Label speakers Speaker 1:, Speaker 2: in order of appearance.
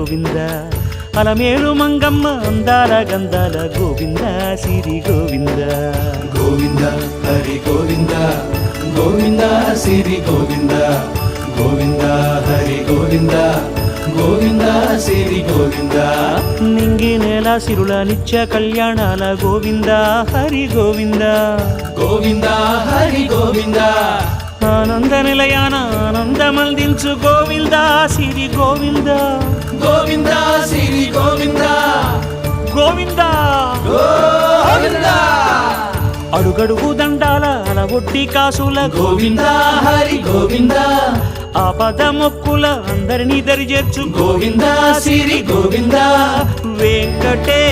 Speaker 1: గోవింద అలమేలు మంగమ్మ అందాల గంధాల గోవింద సిరి గోవింద
Speaker 2: గోవింద హరి గోవింద గోవింద సిరి గోవింద గోవింద హరి గోవింద గోవింద సిరి గోవింద
Speaker 1: నింగి నేల సిరుల నిత్య కళ్యాణాల గోవింద హరి గోవింద
Speaker 2: గోవింద హరి గోవింద
Speaker 1: ఆనంద నిలయాన ఆనందమందించు గోవింద సిరి గోవింద
Speaker 2: గోవింద సిరి గోవింద
Speaker 1: గోవింద
Speaker 2: గోవింద
Speaker 1: అడుగడుగు దండాల అలవొట్టి కాసుల
Speaker 2: గోవింద హరి గోవింద
Speaker 1: ఆపద మొక్కుల అందరినీ దరిచేర్చు
Speaker 2: గోవింద సిరి గోవింద
Speaker 1: వెంకటే